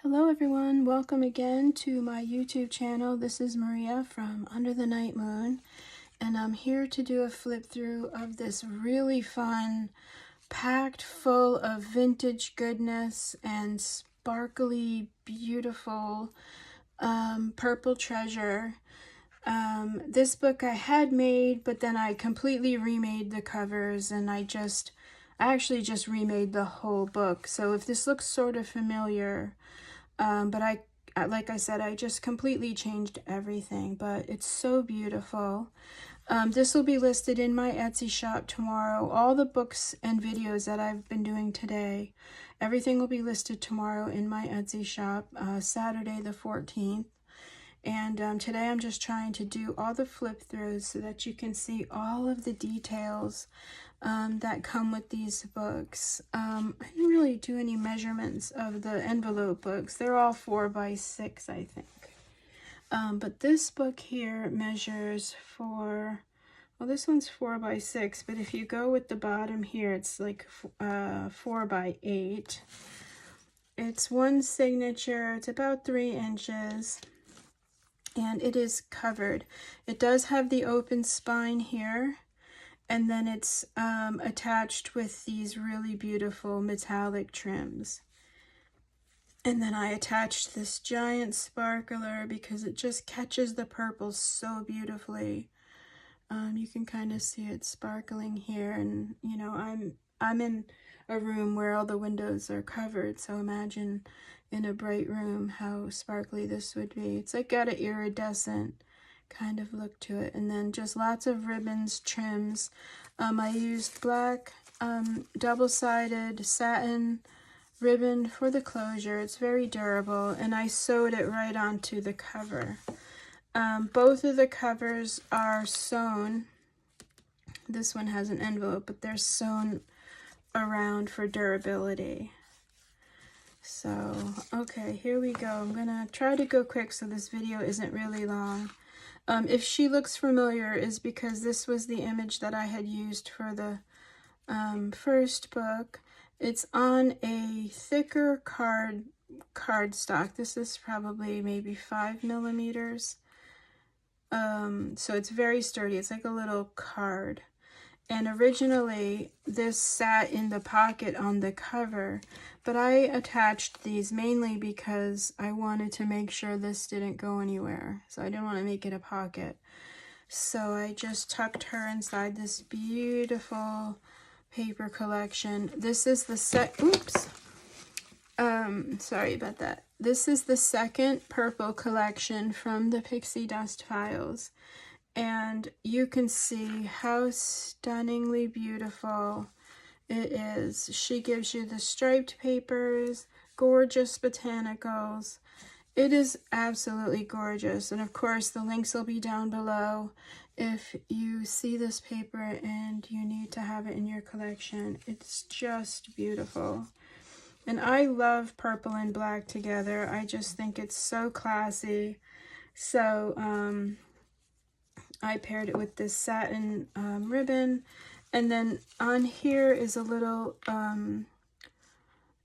Hello everyone, welcome again to my YouTube channel. This is Maria from Under the Night Moon, and I'm here to do a flip through of this really fun, packed full of vintage goodness and sparkly, beautiful purple treasure. This book I had made, but then I completely remade the covers, and I actually just remade the whole book. So if this looks sort of familiar, but like I said, I just completely changed everything, but it's so beautiful. This will be listed in my Etsy shop tomorrow. All the books and videos that I've been doing today, everything will be listed tomorrow in my Etsy shop, Saturday the 14th. And today I'm just trying to do all the flip throughs so that you can see all of the details that come with these books. I didn't really do any measurements of the envelope books. They're all 4x6, I think. But this book here measures well, this one's 4x6, but if you go with the bottom here, it's like 4x8. It's one signature. It's about 3 inches. And it is covered. It does have the open spine here, and then it's attached with these really beautiful metallic trims. And then I attached this giant sparkler because it just catches the purple so beautifully. You can kind of see it sparkling here, and you know, I'm in a room where all the windows are covered, so imagine in a bright room how sparkly this would be. It's like got an iridescent kind of look to it. And then just lots of ribbons, trims. I used black double-sided satin ribbon for the closure. It's very durable, and I sewed it right onto the cover. Both of the covers are sewn. This one has an envelope, but they're sewn around for durability. So, okay, here we go. I'm gonna try to go quick so this video isn't really long. If she looks familiar, is because this was the image that I had used for the first book. It's on a thicker cardstock. This is probably maybe 5 millimeters. So it's very sturdy. It's like a little card. And originally, this sat in the pocket on the cover, but I attached these mainly because I wanted to make sure this didn't go anywhere. So I didn't want to make it a pocket. So I just tucked her inside this beautiful paper collection. This is the sorry about that. This is the second purple collection from the PixieDustFiles. And you can see how stunningly beautiful it is. She gives you the striped papers, gorgeous botanicals. It is absolutely gorgeous. And of course, the links will be down below if you see this paper and you need to have it in your collection. It's just beautiful. And I love purple and black together. I just think it's so classy. So, I paired it with this satin ribbon, and then on here is a little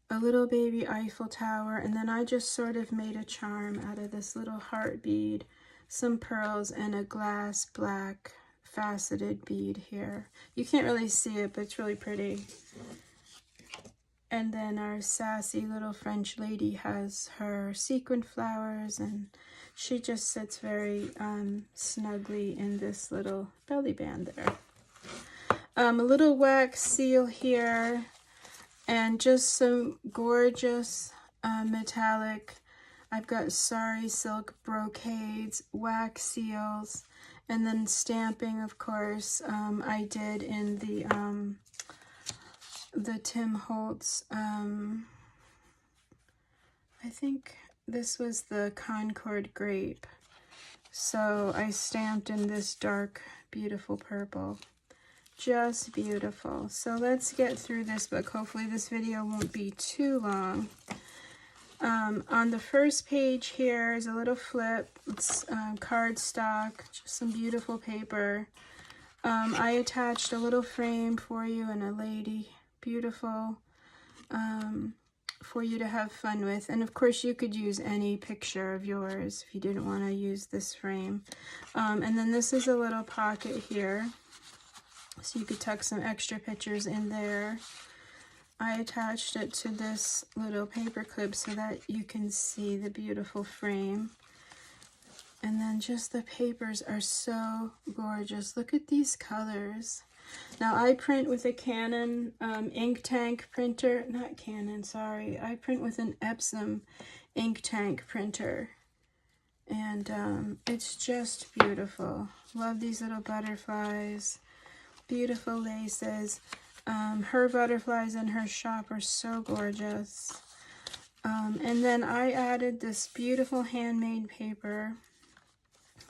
baby Eiffel Tower, and then I just sort of made a charm out of this little heart bead, some pearls, and a glass black faceted bead here. You can't really see it, but it's really pretty. And then our sassy little French lady has her sequin flowers, and she just sits very snugly in this little belly band there. A little wax seal here, and just some gorgeous metallic, I've got sari silk brocades, wax seals, and then stamping, of course, I did in the Tim Holtz, I think this was the Concord grape. So I stamped in this dark, beautiful purple. Just beautiful. So let's get through this book. Hopefully this video won't be too long. On the first page here is a little flip. It's cardstock, just some beautiful paper. I attached a little frame for you and a lady. Beautiful. for you to have fun with. And of course you could use any picture of yours if you didn't want to use this frame. And then this is a little pocket here, so you could tuck some extra pictures in there. I attached it to this little paper clip so that you can see the beautiful frame. And then just the papers are so gorgeous. Look at these colors. Now I print with a Canon ink tank printer, not Canon, sorry. I print with an Epsom ink tank printer. And it's just beautiful. Love these little butterflies. Beautiful laces. Her butterflies in her shop are so gorgeous. And then I added this beautiful handmade paper.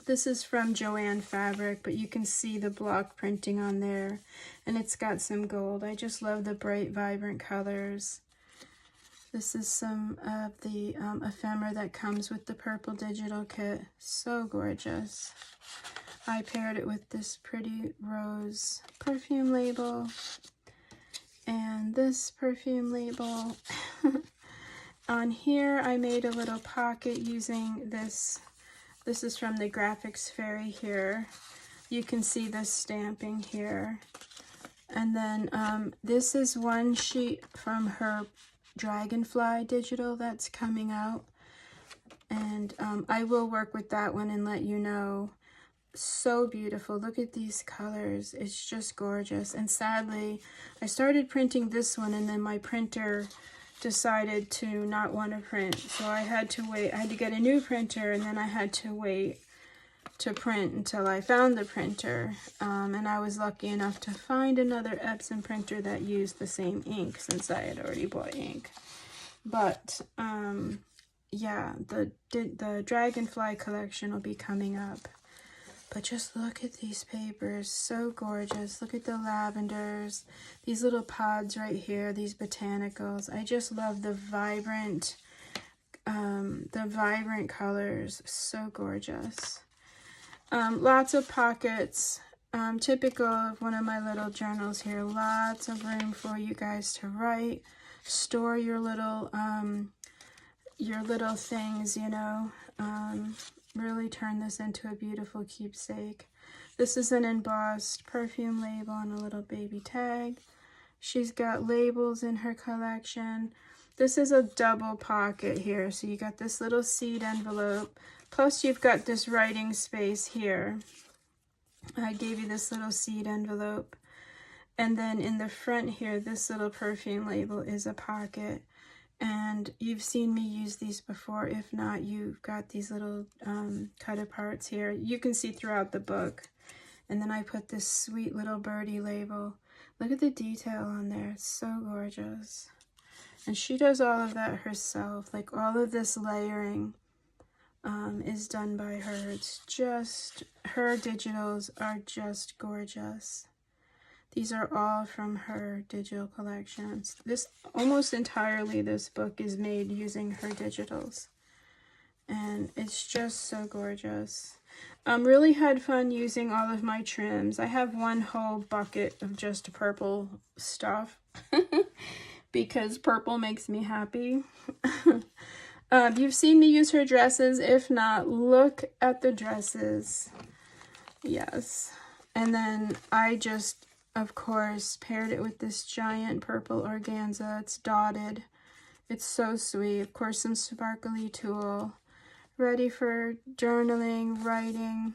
This is from Joann Fabric, but you can see the block printing on there, and it's got some gold. I just love the bright, vibrant colors. This is some of the ephemera that comes with the purple digital kit. So gorgeous. I paired it with this pretty rose perfume label and this perfume label. On here, I made a little pocket using this. This is from the Graphics Fairy here. You can see the stamping here. And then this is one sheet from her Dragonfly digital that's coming out. And I will work with that one and let you know. So beautiful. Look at these colors. It's just gorgeous. And sadly, I started printing this one and then my printer decided to not want to print, so I had to wait. I had to get a new printer, and then I had to wait to print until I found the printer. And I was lucky enough to find another Epson printer that used the same ink, since I had already bought ink. But yeah, the Dragonfly collection will be coming up. But just look at these papers, so gorgeous. Look at the lavenders, these little pods right here, these botanicals. I just love the vibrant colors, so gorgeous. Lots of pockets, typical of one of my little journals here. Lots of room for you guys to write, store your little things, you know. Really turn this into a beautiful keepsake. This is an embossed perfume label and a little baby tag. She's got labels in her collection. This is a double pocket here. So you got this little seed envelope. Plus you've got this writing space here. I gave you this little seed envelope. And then in the front here, this little perfume label is a pocket. And you've seen me use these before. If not, you've got these little cut aparts here. You can see throughout the book. And then I put this sweet little birdie label. Look at the detail on there. It's so gorgeous. And she does all of that herself. Like all of this layering is done by her. It's just, her digitals are just gorgeous. These are all from her digital collections. This, almost entirely, this book is made using her digitals. And it's just so gorgeous. Really had fun using all of my trims. I have one whole bucket of just purple stuff because purple makes me happy. You've seen me use her dresses. If not, look at the dresses. Yes. And then I just, of course, paired it with this giant purple organza. It's dotted. It's so sweet. Of course, some sparkly tulle. Ready for journaling, writing.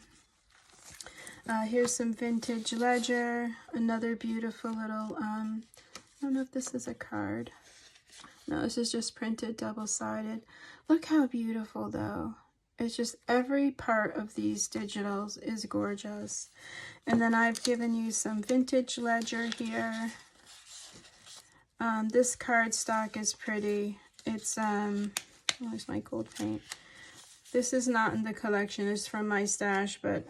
Here's some vintage ledger. Another beautiful little, I don't know if this is a card. No, this is just printed double-sided. Look how beautiful, though. It's just every part of these digitals is gorgeous. And then I've given you some vintage ledger here. This cardstock is pretty. It's, where's my gold paint? This is not in the collection. It's from my stash, but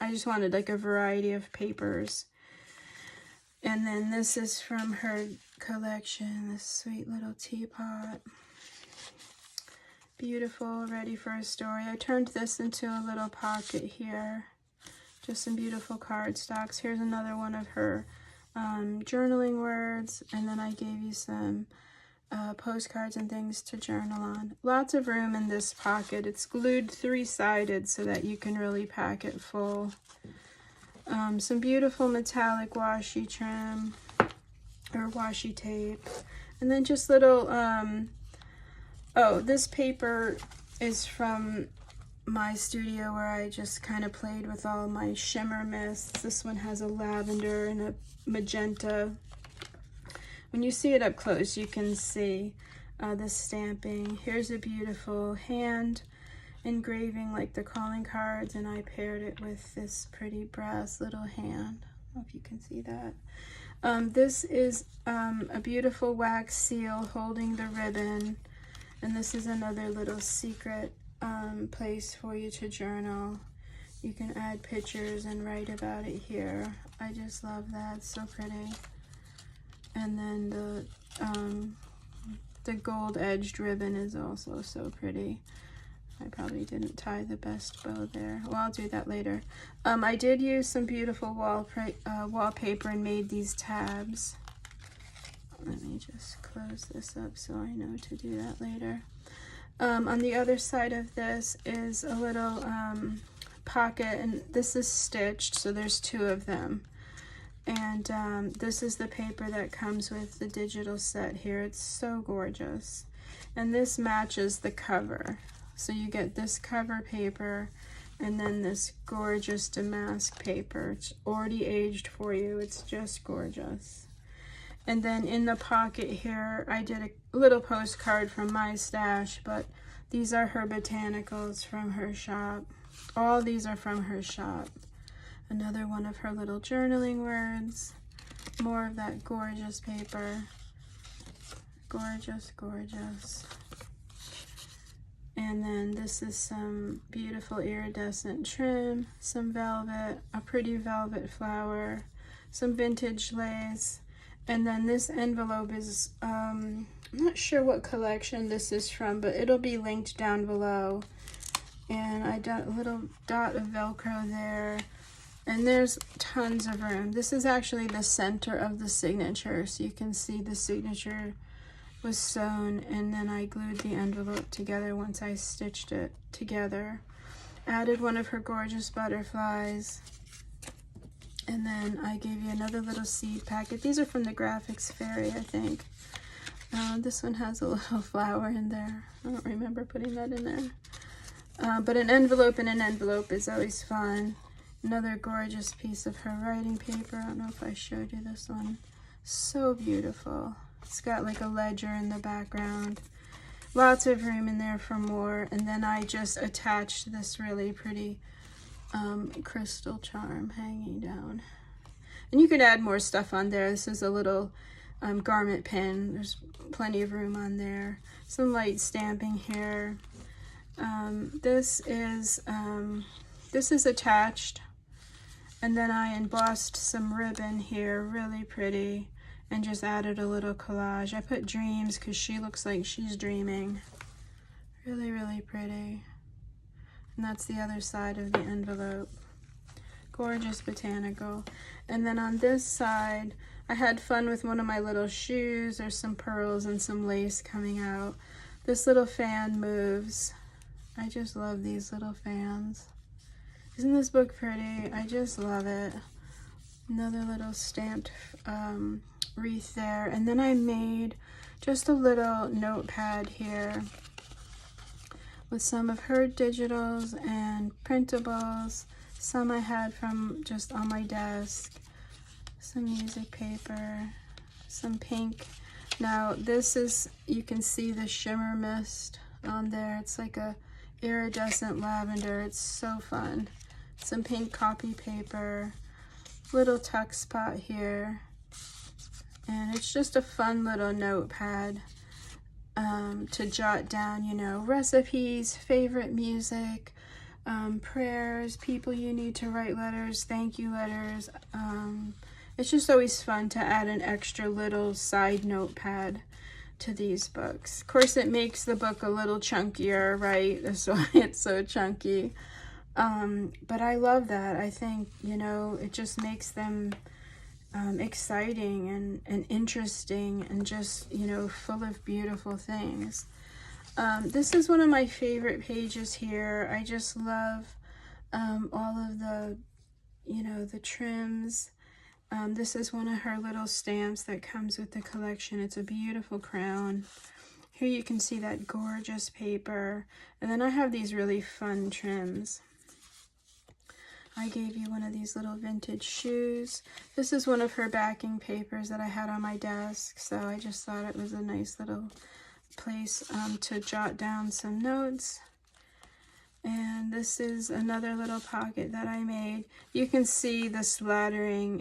I just wanted like a variety of papers. And then this is from her collection, this sweet little teapot. Beautiful, ready for a story. I turned this into a little pocket here. Just some beautiful cardstocks. Here's another one of her journaling words. And then I gave you some postcards and things to journal on. Lots of room in this pocket. It's glued 3-sided so that you can really pack it full. Some beautiful metallic washi trim or washi tape. And then just little, oh, this paper is from my studio where I just kind of played with all my shimmer mists. This one has a lavender and a magenta. When you see it up close, you can see the stamping. Here's a beautiful hand engraving like the calling cards, and I paired it with this pretty brass little hand. I don't know if you can see that. This is a beautiful wax seal holding the ribbon, and this is another little secret place for you to journal. You can add pictures and write about it here. I just love that. It's so pretty. And then the gold edged ribbon is also so pretty. I probably didn't tie the best bow there. Well, I'll do that later. I did use some beautiful wallpaper and made these tabs. Let me just close this up so I know to do that later. On the other side of this is a little pocket, and this is stitched, so there's 2 of them. And this is the paper that comes with the digital set here. It's so gorgeous. And this matches the cover. So you get this cover paper and then this gorgeous damask paper. It's already aged for you. It's just gorgeous. And then in the pocket here, I did a little postcard from my stash, but these are her botanicals from her shop. All these are from her shop. Another one of her little journaling words. More of that gorgeous paper. Gorgeous, gorgeous. And then this is some beautiful iridescent trim, some velvet, a pretty velvet flower, some vintage lace. And then this envelope is, I'm not sure what collection this is from, but it'll be linked down below. And I got a little dot of Velcro there. And there's tons of room. This is actually the center of the signature, so you can see the signature was sewn, and then I glued the envelope together once I stitched it together. Added one of her gorgeous butterflies, and then I gave you another little seed packet. These are from the Graphics Fairy, I think. This one has a little flower in there. I don't remember putting that in there. But an envelope in an envelope is always fun. Another gorgeous piece of her writing paper. I don't know if I showed you this one. So beautiful. It's got like a ledger in the background. Lots of room in there for more. And then I just attached this really pretty crystal charm hanging down. And you could add more stuff on there. This is a little garment pin. There's plenty of room on there. Some light stamping here. This is attached. And then I embossed some ribbon here, really pretty, and just added a little collage. I put dreams because she looks like she's dreaming. Really, really pretty. And that's the other side of the envelope. Gorgeous botanical. And then on this side, I had fun with one of my little shoes. There's some pearls and some lace coming out. This little fan moves. I just love these little fans. Isn't this book pretty? I just love it. Another little stamped wreath there. And then I made just a little notepad here with some of her digitals and printables. Some I had from just on my desk. Some music paper. Some pink. Now this is, you can see the shimmer mist on there. It's like a iridescent lavender. It's so fun. Some pink copy paper, little tuck spot here, and it's just a fun little notepad to jot down, you know, recipes, favorite music, prayers, people you need to write letters, thank you letters. It's just always fun to add an extra little side notepad to these books. Of course, it makes the book a little chunkier, right? That's why it's so chunky. But I love that. I think, you know, it just makes them exciting and interesting and just, you know, full of beautiful things. This is one of my favorite pages here. I just love all of the, you know, the trims. This is one of her little stamps that comes with the collection. It's a beautiful crown. Here you can see that gorgeous paper. And then I have these really fun trims. I gave you one of these little vintage shoes. This is one of her backing papers that I had on my desk, so I just thought it was a nice little place to jot down some notes. And this is another little pocket that I made. You can see the splattering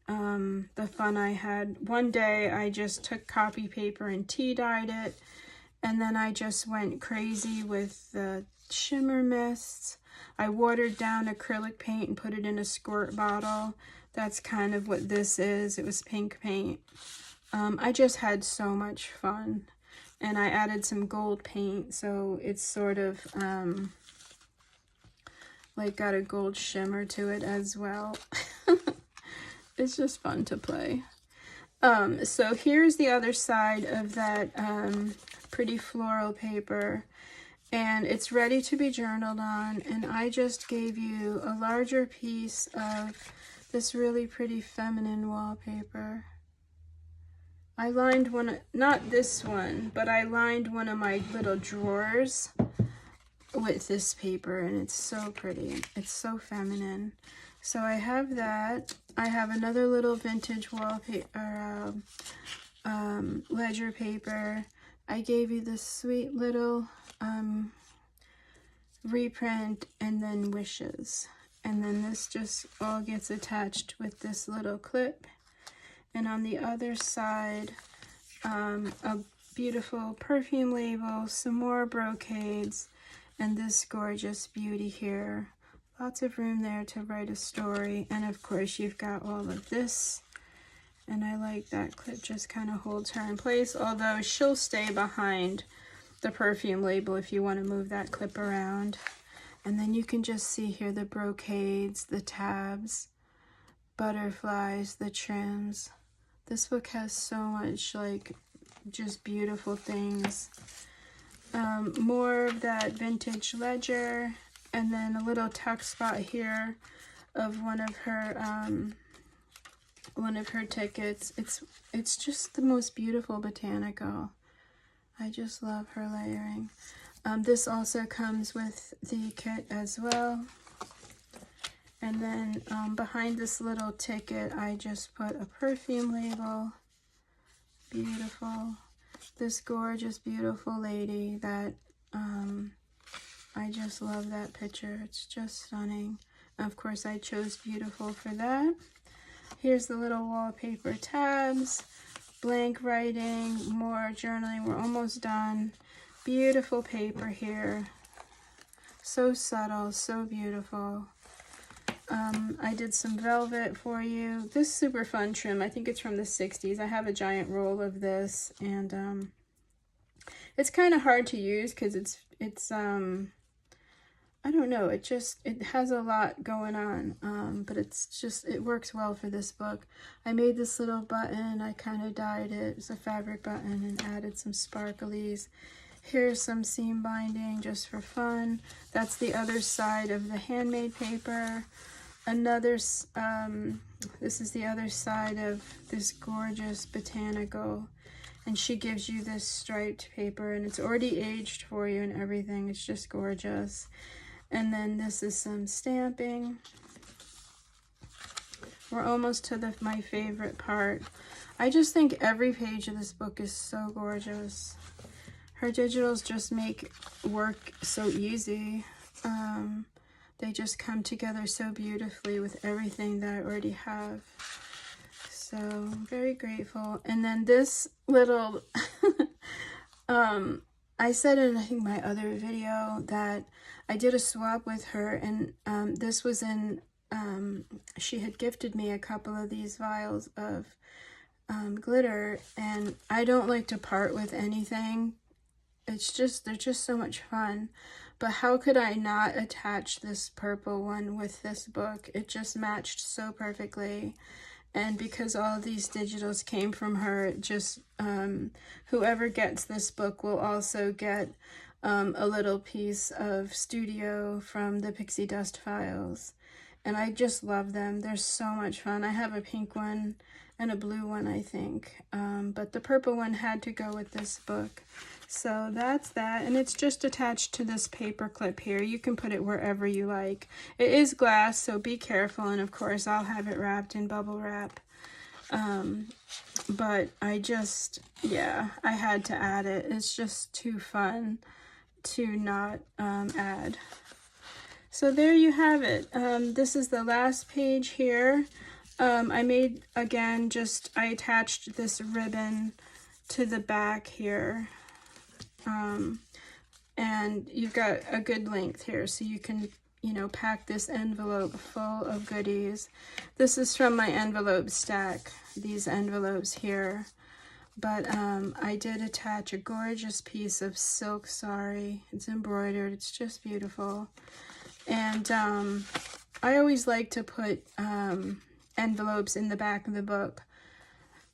and the fun I had. One day I just took copy paper and tea dyed it, and then I just went crazy with the shimmer mists. I watered down acrylic paint and put it in a squirt bottle. That's kind of what this is. It was pink paint. I just had so much fun. And I added some gold paint, so it's sort of like got a gold shimmer to it as well. It's just fun to play. So here's the other side of that pretty floral paper. And it's ready to be journaled on, and I just gave you a larger piece of this really pretty feminine wallpaper. I lined one, not this one, but I lined one of my little drawers with this paper, and it's so pretty. It's so feminine. So I have that. I have another little vintage wallpaper, ledger paper. I gave you this sweet little reprint, and then wishes, and then this just all gets attached with this little clip. And on the other side, a beautiful perfume label, some more brocades, and this gorgeous beauty here. Lots of room there to write a story, and of course you've got all of this. And I like that clip just kind of holds her in place, although she'll stay behind the perfume label if you want to move that clip around. And then you can just see here the brocades, the tabs, butterflies, the trims. This book has so much, like, just beautiful things. More of that vintage ledger, and then a little tuck spot here of one of her tickets. It's just the most beautiful botanical. I just love her layering. This also comes with the kit as well. And then behind this little ticket, I just put a perfume label. Beautiful. This gorgeous, beautiful lady that I just love that picture. It's just stunning. Of course, I chose beautiful for that. Here's the little wallpaper tabs. Blank writing, more journaling. We're almost done. Beautiful paper here. So subtle, so beautiful. I did some velvet for you. This super fun trim, I think it's from the 60s. I have a giant roll of this, and it's kind of hard to use because it's I don't know, it has a lot going on, but it works well for this book. I made this little button, I kind of dyed it. It's a fabric button, and added some sparklies. Here's some seam binding just for fun. That's the other side of the handmade paper. This is the other side of this gorgeous botanical, and she gives you this striped paper, and it's already aged for you and everything. It's just gorgeous. And then this is some stamping. We're almost to my favorite part. I just think every page of this book is so gorgeous. Her digitals just make work so easy. They just come together so beautifully with everything that I already have. So I'm very grateful. And then this little, I said in I think my other video that I did a swap with her, and this was in, she had gifted me a couple of these vials of glitter, and I don't like to part with anything. They're just so much fun. But how could I not attach this purple one with this book? It just matched so perfectly. And because all of these digitals came from her, just whoever gets this book will also get a little piece of studio from the Pixie Dust Files. And I just love them. They're so much fun. I have a pink one and a blue one, I think. But the purple one had to go with this book. So that's that. And it's just attached to this paper clip here. You can put it wherever you like. It is glass, so be careful. And of course, I'll have it wrapped in bubble wrap. But I just, yeah, I had to add it. It's just too fun to not add. So there you have it. This is the last page here. I made, again, I attached this ribbon to the back here. And you've got a good length here, so you can, you know, pack this envelope full of goodies. This is from my envelope stack, these envelopes here. But I did attach a gorgeous piece of silk sari. It's embroidered. It's just beautiful. And I always like to put envelopes in the back of the book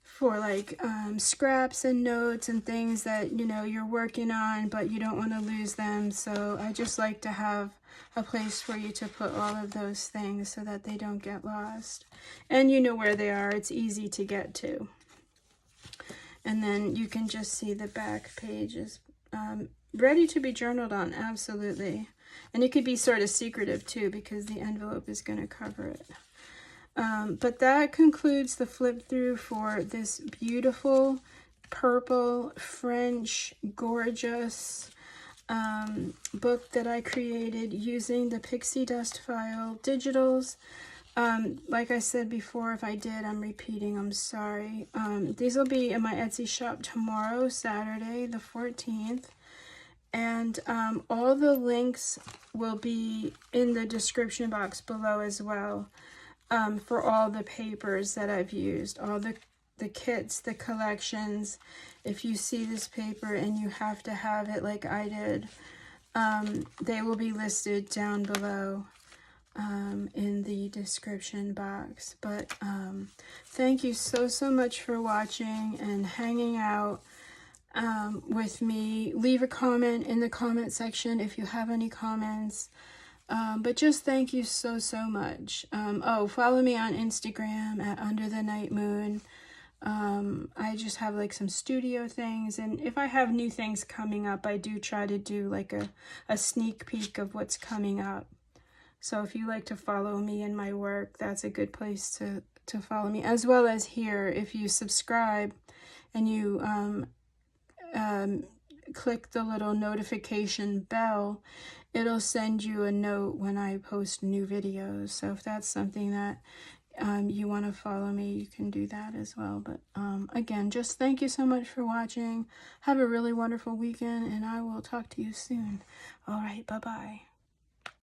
for like scraps and notes and things that, you know, you're working on, but you don't want to lose them. So I just like to have a place for you to put all of those things so that they don't get lost. And you know where they are. It's easy to get to. And then you can just see the back page is ready to be journaled on, absolutely. And it could be sort of secretive too, because the envelope is going to cover it. But that concludes the flip through for this beautiful purple French gorgeous book that I created using the Pixie Dust File digitals. Like I said before, if I did, I'm repeating, I'm sorry. These will be in my Etsy shop tomorrow, Saturday, the 14th. And all the links will be in the description box below as well, for all the papers that I've used, all the kits, the collections. If you see this paper and you have to have it like I did, they will be listed down below in the description box. But thank you so much for watching and hanging out with me. Leave a comment in the comment section if you have any comments. But just thank you so much. Oh, follow me on Instagram at Under the Night Moon. I just have like some studio things, and if I have new things coming up, I do try to do like a sneak peek of what's coming up. So if you like to follow me and my work, that's a good place to follow me, as well as here. If you subscribe and you click the little notification bell, it'll send you a note when I post new videos. So if that's something that you want to follow me, you can do that as well. But again, just thank you so much for watching. Have a really wonderful weekend, and I will talk to you soon. All right, bye-bye.